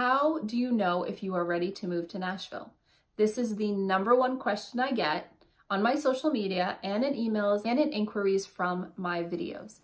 How do you know if you are ready to move to Nashville? This is the #1 question I get on my social media and in emails and in inquiries from my videos.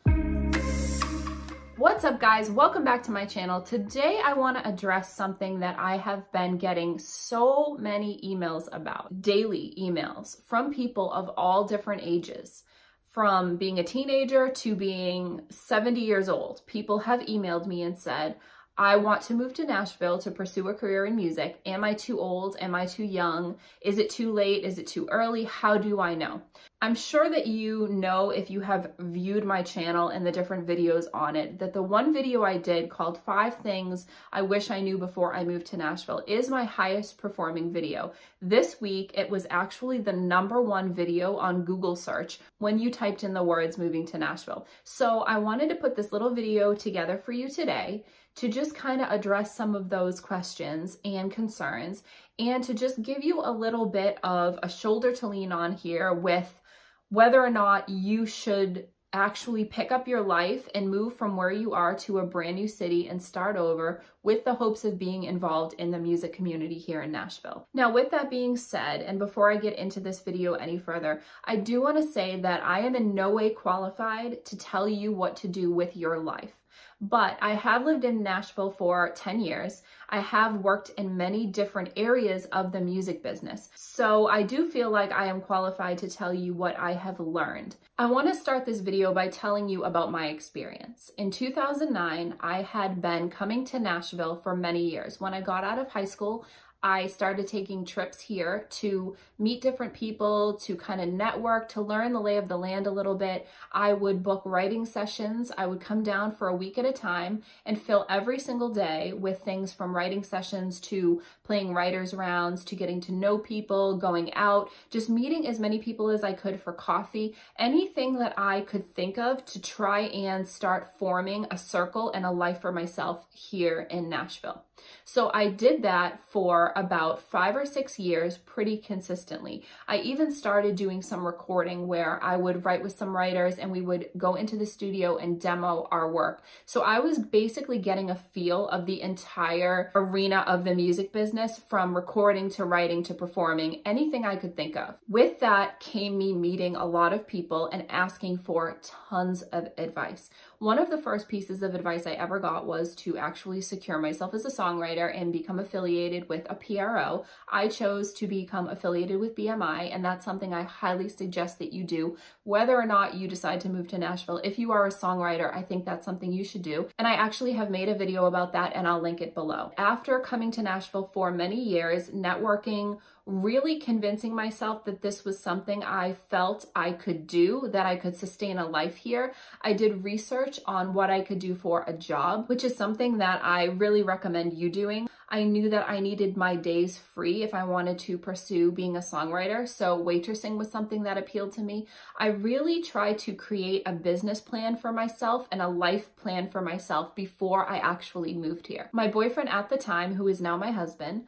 What's up, guys? Welcome back to my channel. Today I want to address something that I have been getting so many emails about, daily emails from people of all different ages. From being a teenager to being 70 years old, people have emailed me and said, I want to move to Nashville to pursue a career in music. Am I too old? Am I too young? Is it too late? Is it too early? How do I know? I'm sure that you know, if you have viewed my channel and the different videos on it, that the one video I did called 5 Things I Wish I Knew Before I Moved to Nashville is my highest performing video. This week, it was actually the #1 video on Google search when you typed in the words moving to Nashville. So I wanted to put this little video together for you today to just kind of address some of those questions and concerns, and to just give you a little bit of a shoulder to lean on here with whether or not you should actually pick up your life and move from where you are to a brand new city and start over with the hopes of being involved in the music community here in Nashville. Now, with that being said, and before I get into this video any further, I do want to say that I am in no way qualified to tell you what to do with your life. But I have lived in Nashville for 10 years. I have worked in many different areas of the music business. So I do feel like I am qualified to tell you what I have learned. I want to start this video by telling you about my experience. In 2009, I had been coming to Nashville for many years. When I got out of high school, I started taking trips here to meet different people, to kind of network, to learn the lay of the land a little bit. I would book writing sessions. I would come down for a week at a time and fill every single day with things from writing sessions to playing writers' rounds, to getting to know people, going out, just meeting as many people as I could for coffee, anything that I could think of to try and start forming a circle and a life for myself here in Nashville. So I did that for about 5 or 6 years pretty consistently. I even started doing some recording where I would write with some writers and we would go into the studio and demo our work. So I was basically getting a feel of the entire arena of the music business, from recording to writing to performing, anything I could think of. With that came me meeting a lot of people and asking for tons of advice. One of the first pieces of advice I ever got was to actually secure myself as a songwriter and become affiliated with a PRO. I chose to become affiliated with BMI, and that's something I highly suggest that you do, whether or not you decide to move to Nashville. If you are a songwriter, I think that's something you should do. And I actually have made a video about that, and I'll link it below. After coming to Nashville for many years, networking, really convincing myself that this was something I felt I could do, that I could sustain a life here, I did research on what I could do for a job, which is something that I really recommend you doing. I knew that I needed my days free if I wanted to pursue being a songwriter, so waitressing was something that appealed to me. I really tried to create a business plan for myself and a life plan for myself before I actually moved here. My boyfriend at the time, who is now my husband,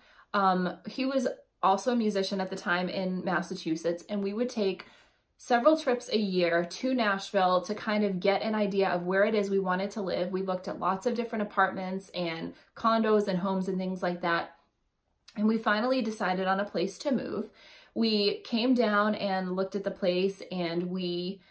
he was also a musician at the time in Massachusetts, and we would take several trips a year to Nashville to kind of get an idea of where it is we wanted to live. We looked at lots of different apartments and condos and homes and things like that, and we finally decided on a place to move. We came down and looked at the place, and we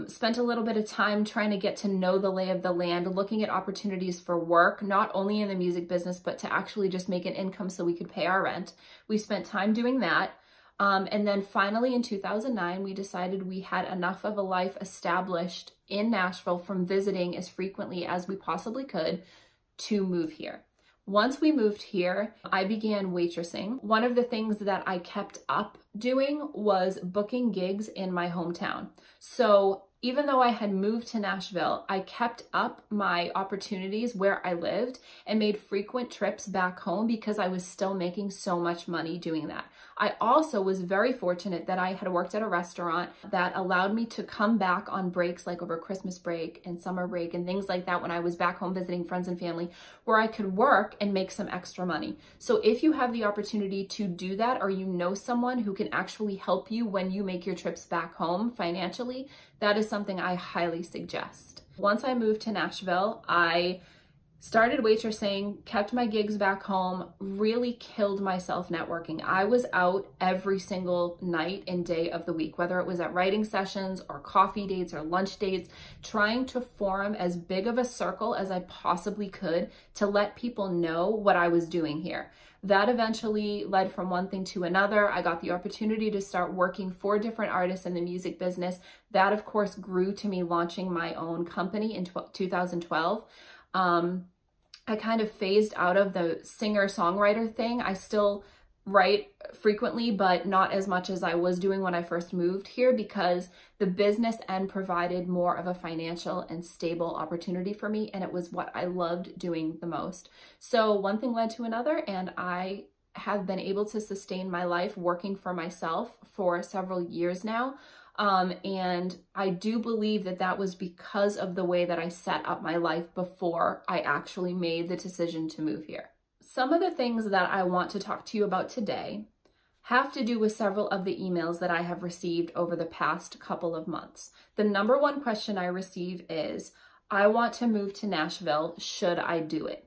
spent a little bit of time trying to get to know the lay of the land, looking at opportunities for work, not only in the music business, but to actually just make an income so we could pay our rent. We spent time doing that. And then finally in 2009, we decided we had enough of a life established in Nashville from visiting as frequently as we possibly could to move here. Once we moved here, I began waitressing. One of the things that I kept up doing was booking gigs in my hometown. So even though I had moved to Nashville, I kept up my opportunities where I lived and made frequent trips back home because I was still making so much money doing that. I also was very fortunate that I had worked at a restaurant that allowed me to come back on breaks like over Christmas break and summer break and things like that when I was back home visiting friends and family, where I could work and make some extra money. So if you have the opportunity to do that, or you know someone who can actually help you when you make your trips back home financially, that is something I highly suggest. Once I moved to Nashville, I Started waitressing, kept my gigs back home, really killed myself networking. I was out every single night and day of the week, whether it was at writing sessions or coffee dates or lunch dates, trying to form as big of a circle as I possibly could to let people know what I was doing here. That eventually led from one thing to another. I got the opportunity to start working for different artists in the music business. That, of course, grew to me launching my own company in 2012. I kind of phased out of the singer-songwriter thing. I still write frequently, but not as much as I was doing when I first moved here, because the business end provided more of a financial and stable opportunity for me, and it was what I loved doing the most. So one thing led to another, and I have been able to sustain my life working for myself for several years now. And I do believe that that was because of the way that I set up my life before I actually made the decision to move here. Some of the things that I want to talk to you about today have to do with several of the emails that I have received over the past couple of months. The number one question I receive is, I want to move to Nashville. Should I do it?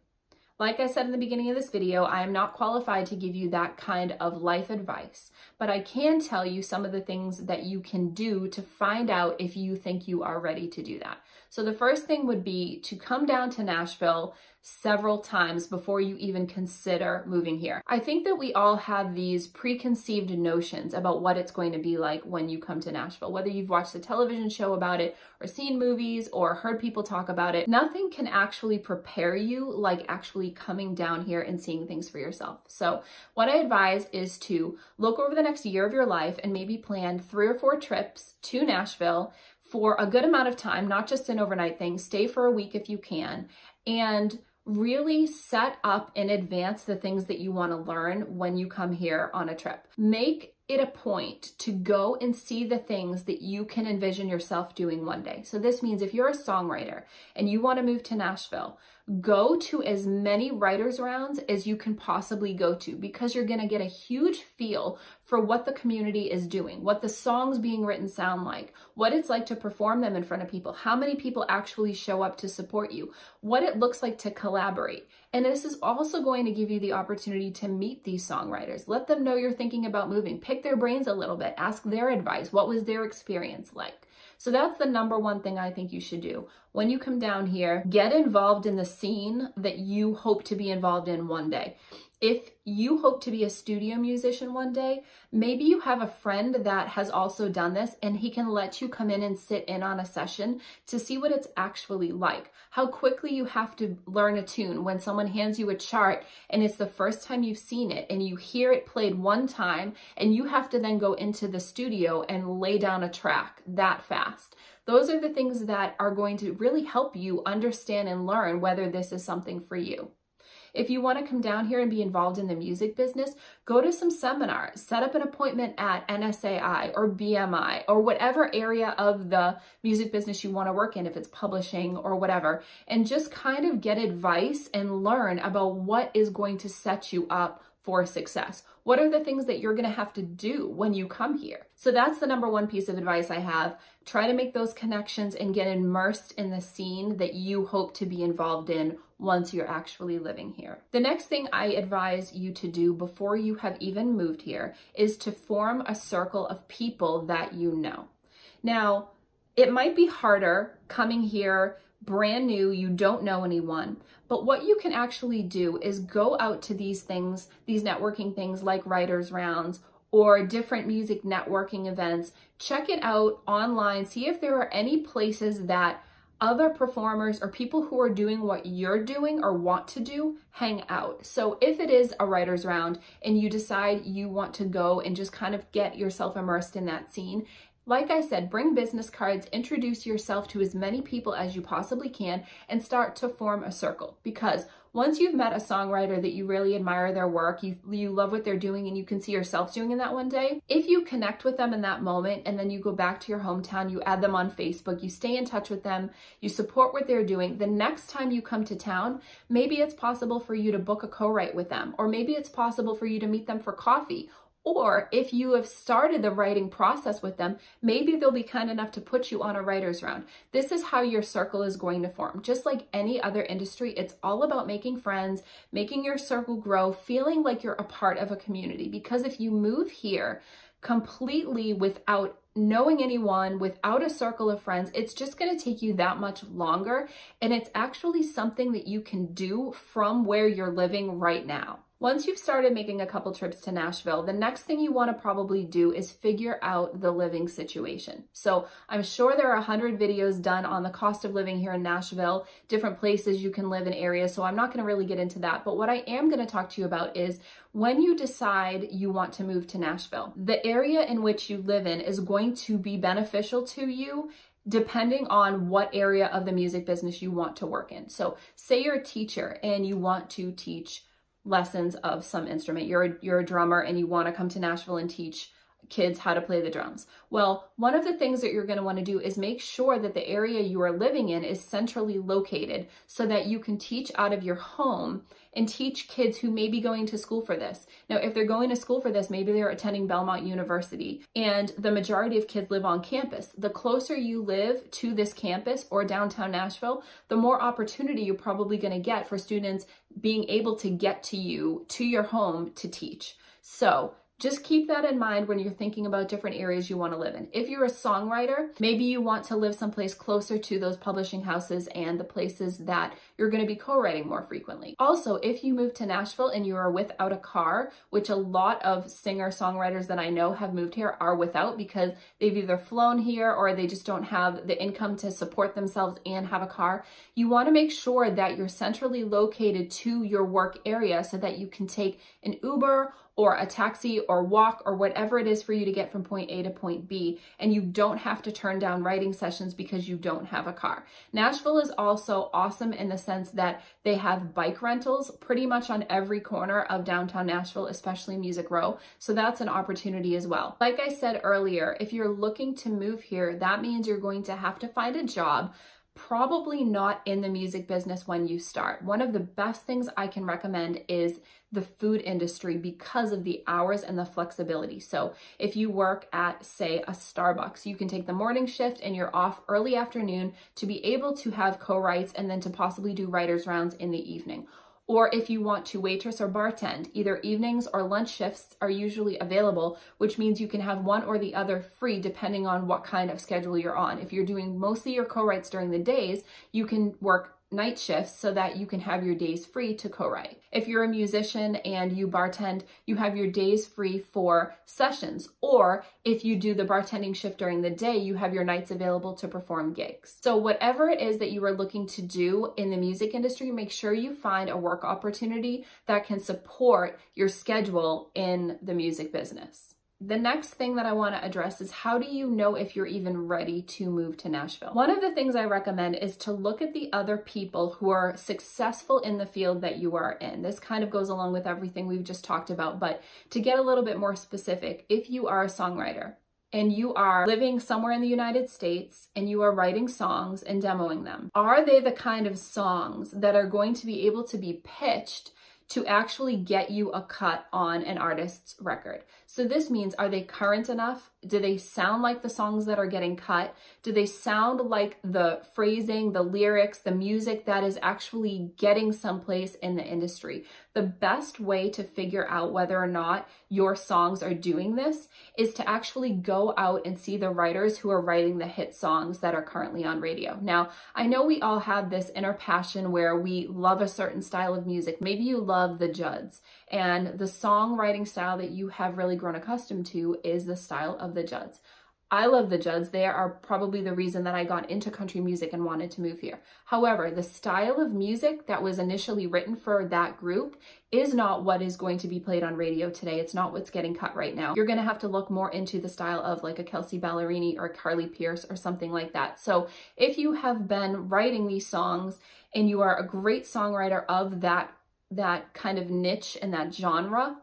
Like I said in the beginning of this video, I am not qualified to give you that kind of life advice, but I can tell you some of the things that you can do to find out if you think you are ready to do that. So the first thing would be to come down to Nashville several times before you even consider moving here. I think that we all have these preconceived notions about what it's going to be like when you come to Nashville, whether you've watched a television show about it or seen movies or heard people talk about it. Nothing can actually prepare you like actually coming down here and seeing things for yourself. So what I advise is to look over the next year of your life and maybe plan 3 or 4 trips to Nashville for a good amount of time, not just an overnight thing. Stay for a week if you can, and really set up in advance the things that you want to learn when you come here on a trip. Make it a point to go and see the things that you can envision yourself doing one day. So this means if you're a songwriter and you want to move to Nashville, go to as many writers' rounds as you can possibly go to, because you're going to get a huge feel for what the community is doing, what the songs being written sound like, what it's like to perform them in front of people, how many people actually show up to support you, what it looks like to collaborate. And this is also going to give you the opportunity to meet these songwriters. Let them know you're thinking about moving. Pick their brains a little bit. Ask their advice. What was their experience like? So that's the number one thing I think you should do. When you come down here, get involved in the scene that you hope to be involved in one day. If you hope to be a studio musician one day, maybe you have a friend that has also done this and he can let you come in and sit in on a session to see what it's actually like. How quickly you have to learn a tune when someone hands you a chart and it's the first time you've seen it and you hear it played one time and you have to then go into the studio and lay down a track that fast. Those are the things that are going to really help you understand and learn whether this is something for you. If you want to come down here and be involved in the music business, go to some seminars, set up an appointment at NSAI or BMI or whatever area of the music business you want to work in, if it's publishing or whatever, and just kind of get advice and learn about what is going to set you up for success. What are the things that you're going to have to do when you come here? So that's the number one piece of advice I have. Try to make those connections and get immersed in the scene that you hope to be involved in once you're actually living here. The next thing I advise you to do before you have even moved here is to form a circle of people that you know. Now, it might be harder coming here brand new, you don't know anyone, but what you can actually do is go out to these things, these networking things like writers' rounds or different music networking events. Check it out online, see if there are any places that other performers or people who are doing what you're doing or want to do hang out. So if it is a writer's round and you decide you want to go and just kind of get yourself immersed in that scene, like I said, bring business cards, introduce yourself to as many people as you possibly can, and start to form a circle. Because once you've met a songwriter that you really admire their work, you love what they're doing and you can see yourself doing in that one day, if you connect with them in that moment and then you go back to your hometown, you add them on Facebook, you stay in touch with them, you support what they're doing, the next time you come to town, maybe it's possible for you to book a co-write with them, or maybe it's possible for you to meet them for coffee, Or if you have started the writing process with them, maybe they'll be kind enough to put you on a writer's round. This is how your circle is going to form. Just like any other industry, it's all about making friends, making your circle grow, feeling like you're a part of a community. Because if you move here completely without knowing anyone, without a circle of friends, it's just going to take you that much longer. And it's actually something that you can do from where you're living right now. Once you've started making a couple trips to Nashville, the next thing you want to probably do is figure out the living situation. So I'm sure there are 100 videos done on the cost of living here in Nashville, different places you can live in areas, so I'm not going to really get into that. But what I am going to talk to you about is when you decide you want to move to Nashville, the area in which you live in is going to be beneficial to you depending on what area of the music business you want to work in. So say you're a teacher and you want to teach lessons of some instrument. You're a drummer and you want to come to Nashville and teach kids how to play the drums. Well, one of the things that you're going to want to do is make sure that the area you are living in is centrally located so that you can teach out of your home and teach kids who may be going to school for this. Now, if they're going to school for this, maybe they're attending Belmont University and the majority of kids live on campus. The closer you live to this campus or downtown Nashville, the more opportunity you're probably going to get for students being able to get to you, to your home to teach. So just keep that in mind when you're thinking about different areas you want to live in. If you're a songwriter, maybe you want to live someplace closer to those publishing houses and the places that you're going to be co-writing more frequently. Also, if you move to Nashville and you are without a car, which a lot of singer-songwriters that I know have moved here are without because they've either flown here or they just don't have the income to support themselves and have a car, you want to make sure that you're centrally located to your work area so that you can take an Uber or a taxi or walk or whatever it is for you to get from point A to point B, and you don't have to turn down writing sessions because you don't have a car. Nashville is also awesome in the sense that they have bike rentals pretty much on every corner of downtown Nashville, especially Music Row, so that's an opportunity as well. Like I said earlier, if you're looking to move here, that means you're going to have to find a job, probably not in the music business when you start. One of the best things I can recommend is the food industry because of the hours and the flexibility. So if you work at, say, a Starbucks, you can take the morning shift and you're off early afternoon to be able to have co-writes and then to possibly do writers' rounds in the evening. Or if you want to waitress or bartend, either evenings or lunch shifts are usually available, which means you can have one or the other free depending on what kind of schedule you're on. If you're doing mostly your co-writes during the days, you can work night shifts so that you can have your days free to co-write. If you're a musician and you bartend, you have your days free for sessions. Or if you do the bartending shift during the day, you have your nights available to perform gigs. So whatever it is that you are looking to do in the music industry, make sure you find a work opportunity that can support your schedule in the music business. The next thing that I want to address is how do you know if you're even ready to move to Nashville? One of the things I recommend is to look at the other people who are successful in the field that you are in. This kind of goes along with everything we've just talked about, but to get a little bit more specific, if you are a songwriter and you are living somewhere in the United States and you are writing songs and demoing them, are they the kind of songs that are going to be able to be pitched to actually get you a cut on an artist's record? So this means, are they current enough? Do they sound like the songs that are getting cut? Do they sound like the phrasing, the lyrics, the music that is actually getting someplace in the industry? The best way to figure out whether or not your songs are doing this is to actually go out and see the writers who are writing the hit songs that are currently on radio. Now, I know we all have this inner passion where we love a certain style of music. Maybe you love the Judds, and the songwriting style that you have really grown accustomed to is the style of the Judds. I love the Judds. They are probably the reason that I got into country music and wanted to move here. However, the style of music that was initially written for that group is not what is going to be played on radio today. It's not what's getting cut right now. You're going to have to look more into the style of like a Kelsey Ballerini or Carly Pearce or something like that. So if you have been writing these songs and you are a great songwriter of that kind of niche and that genre,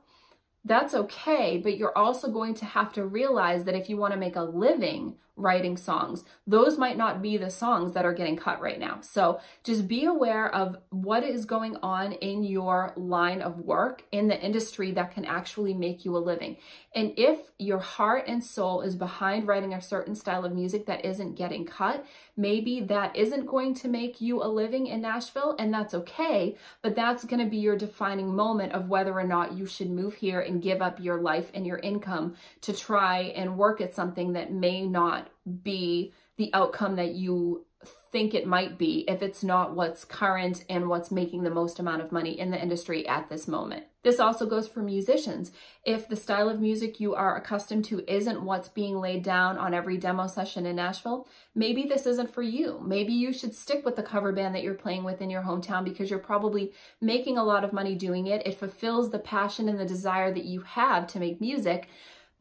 that's okay, but you're also going to have to realize that if you want to make a living writing songs, those might not be the songs that are getting cut right now. So just be aware of what is going on in your line of work in the industry that can actually make you a living. And if your heart and soul is behind writing a certain style of music that isn't getting cut, maybe that isn't going to make you a living in Nashville, and that's okay, but that's going to be your defining moment of whether or not you should move here and give up your life and your income to try and work at something that may not be the outcome that you think it might be if it's not what's current and what's making the most amount of money in the industry at this moment. This also goes for musicians. If the style of music you are accustomed to isn't what's being laid down on every demo session in Nashville, maybe this isn't for you. Maybe you should stick with the cover band that you're playing with in your hometown because you're probably making a lot of money doing it. It fulfills the passion and the desire that you have to make music.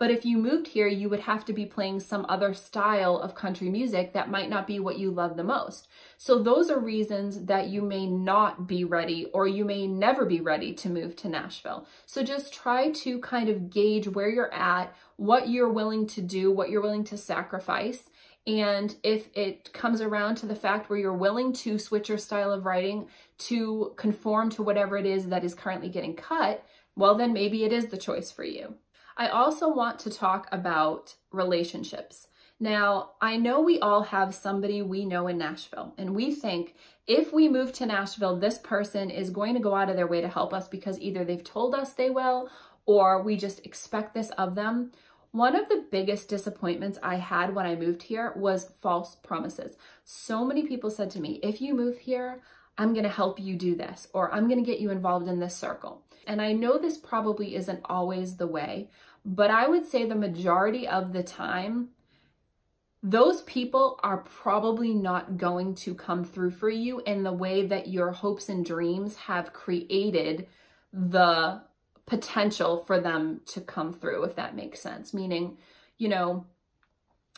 But if you moved here, you would have to be playing some other style of country music that might not be what you love the most. So those are reasons that you may not be ready, or you may never be ready to move to Nashville. So just try to kind of gauge where you're at, what you're willing to do, what you're willing to sacrifice. And if it comes around to the fact where you're willing to switch your style of writing to conform to whatever it is that is currently getting cut, well, then maybe it is the choice for you. I also want to talk about relationships. Now, I know we all have somebody we know in Nashville, and we think if we move to Nashville, this person is going to go out of their way to help us because either they've told us they will, or we just expect this of them. One of the biggest disappointments I had when I moved here was false promises. So many people said to me, if you move here, I'm going to help you do this, or I'm going to get you involved in this circle. And I know this probably isn't always the way, but I would say the majority of the time, those people are probably not going to come through for you in the way that your hopes and dreams have created the potential for them to come through, if that makes sense. Meaning, you know,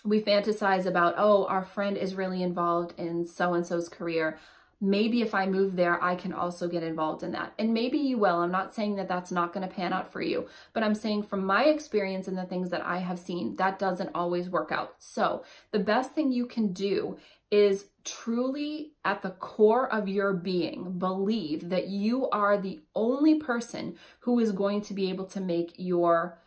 we fantasize about, oh, our friend is really involved in so-and-so's career. Maybe if I move there, I can also get involved in that. And maybe you will. I'm not saying that that's not going to pan out for you, but I'm saying from my experience and the things that I have seen, that doesn't always work out. So the best thing you can do is truly at the core of your being, believe that you are the only person who is going to be able to make your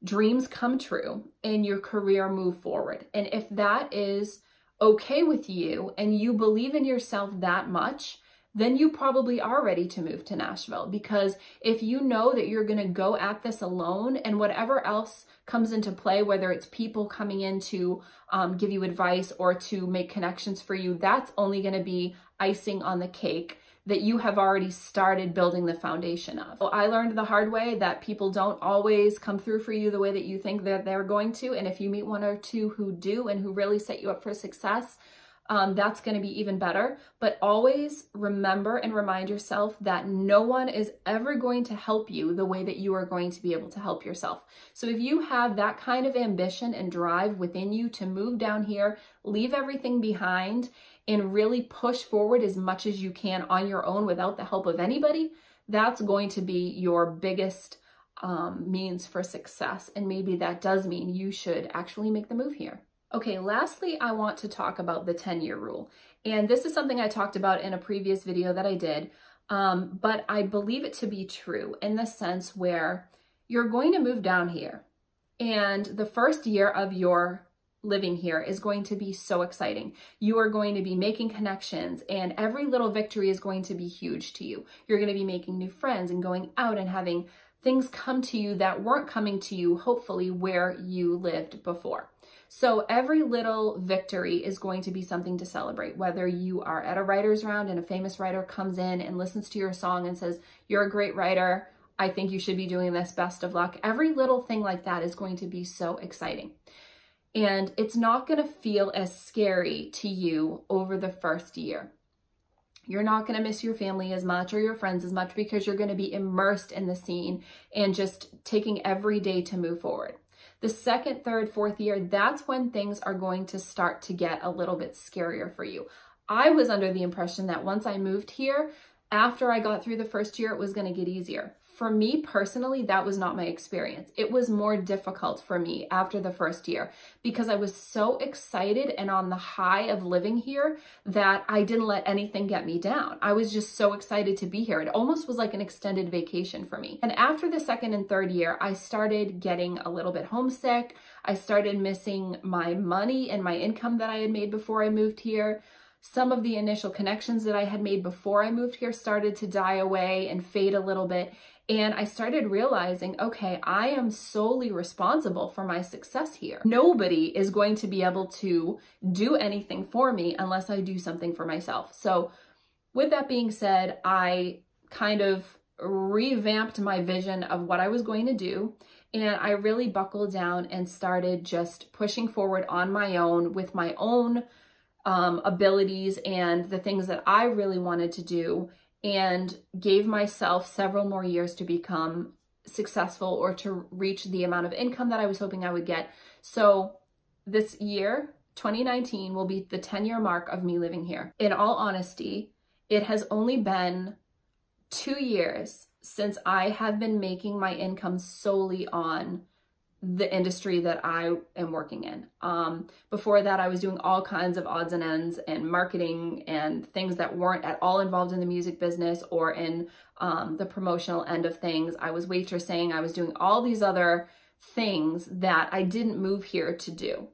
dreams come true and your career move forward. And if that is okay with you and you believe in yourself that much, then you probably are ready to move to Nashville. Because if you know that you're going to go at this alone, and whatever else comes into play, whether it's people coming in to give you advice or to make connections for you, that's only going to be icing on the cake that you have already started building the foundation of. So I learned the hard way that people don't always come through for you the way that you think that they're going to. And if you meet one or two who do and who really set you up for success, that's going to be even better. But always remember and remind yourself that no one is ever going to help you the way that you are going to be able to help yourself. So if you have that kind of ambition and drive within you to move down here, leave everything behind, and really push forward as much as you can on your own without the help of anybody, that's going to be your biggest means for success. And maybe that does mean you should actually make the move here. Okay, lastly, I want to talk about the 10-year rule. And this is something I talked about in a previous video that I did, but I believe it to be true in the sense where you're going to move down here. And the first year of your living here is going to be so exciting. You are going to be making connections, and every little victory is going to be huge to you. You're going to be making new friends and going out and having things come to you that weren't coming to you, hopefully, where you lived before. So every little victory is going to be something to celebrate, whether you are at a writer's round and a famous writer comes in and listens to your song and says, "You're a great writer. I think you should be doing this. Best of luck." Every little thing like that is going to be so exciting. And it's not going to feel as scary to you over the first year. You're not going to miss your family as much or your friends as much because you're going to be immersed in the scene and just taking every day to move forward. The second, third, fourth year, that's when things are going to start to get a little bit scarier for you. I was under the impression that once I moved here, after I got through the first year, it was going to get easier. For me personally, that was not my experience. It was more difficult for me after the first year because I was so excited and on the high of living here that I didn't let anything get me down. I was just so excited to be here. It almost was like an extended vacation for me. And after the second and third year, I started getting a little bit homesick. I started missing my money and my income that I had made before I moved here. Some of the initial connections that I had made before I moved here started to die away and fade a little bit. And I started realizing, okay, I am solely responsible for my success here. Nobody is going to be able to do anything for me unless I do something for myself. So with that being said, I kind of revamped my vision of what I was going to do. And I really buckled down and started just pushing forward on my own with my own abilities and the things that I really wanted to do, and gave myself several more years to become successful or to reach the amount of income that I was hoping I would get. So this year, 2019, will be the 10-year mark of me living here. In all honesty, it has only been 2 years since I have been making my income solely on the industry that I am working in. Before that, I was doing all kinds of odds and ends and marketing and things that weren't at all involved in the music business or in the promotional end of things. I was waitressing. I was doing all these other things that I didn't move here to do.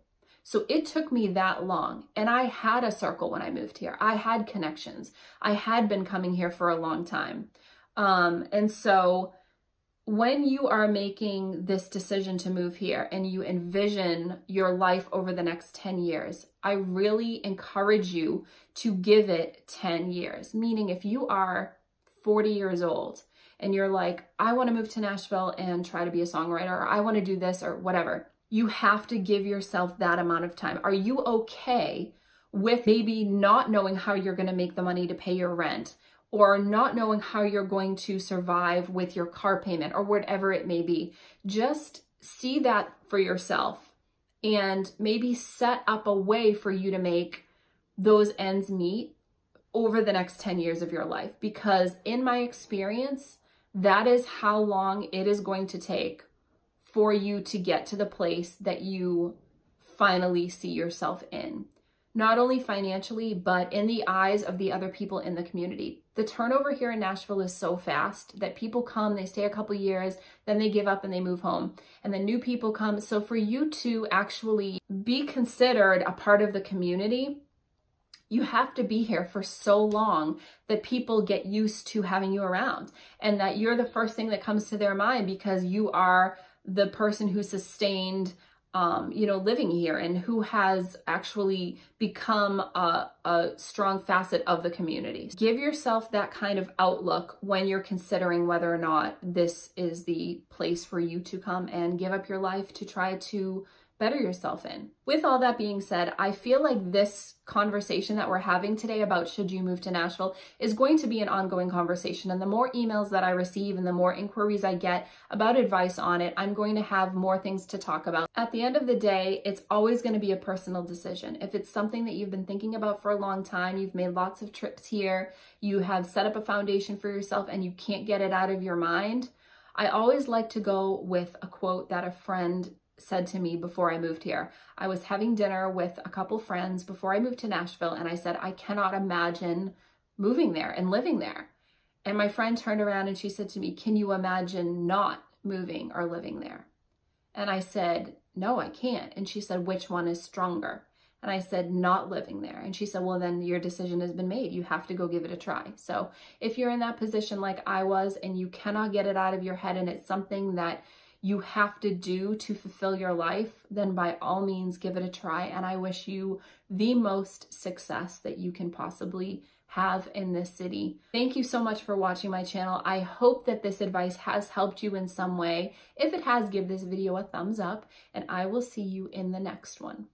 So it took me that long. And I had a circle when I moved here. I had connections. I had been coming here for a long time. And so when you are making this decision to move here and you envision your life over the next 10 years, I really encourage you to give it 10 years. Meaning if you are 40 years old and you're like, I want to move to Nashville and try to be a songwriter, or I want to do this or whatever, you have to give yourself that amount of time. Are you okay with maybe not knowing how you're going to make the money to pay your rent, or not knowing how you're going to survive with your car payment or whatever it may be? Just see that for yourself and maybe set up a way for you to make those ends meet over the next 10 years of your life. Because in my experience, that is how long it is going to take for you to get to the place that you finally see yourself in. Not only financially, but in the eyes of the other people in the community. The turnover here in Nashville is so fast that people come, they stay a couple years, then they give up and they move home. And then new people come. So for you to actually be considered a part of the community, you have to be here for so long that people get used to having you around and that you're the first thing that comes to their mind because you are the person who sustained living here and who has actually become a strong facet of the community. Give yourself that kind of outlook when you're considering whether or not this is the place for you to come and give up your life to try to better yourself in. With all that being said, I feel like this conversation that we're having today about should you move to Nashville is going to be an ongoing conversation. And the more emails that I receive and the more inquiries I get about advice on it, I'm going to have more things to talk about. At the end of the day, it's always going to be a personal decision. If it's something that you've been thinking about for a long time, you've made lots of trips here, you have set up a foundation for yourself and you can't get it out of your mind, I always like to go with a quote that a friend said to me before I moved here. I was having dinner with a couple friends before I moved to Nashville and I said, I cannot imagine moving there and living there. And my friend turned around and she said to me, can you imagine not moving or living there? And I said, no, I can't. And she said, which one is stronger? And I said, not living there. And she said, well, then your decision has been made. You have to go give it a try. So if you're in that position like I was and you cannot get it out of your head and it's something that you have to do to fulfill your life, then by all means give it a try. And I wish you the most success that you can possibly have in this city. Thank you so much for watching my channel. I hope that this advice has helped you in some way. If it has, give this video a thumbs up and I will see you in the next one.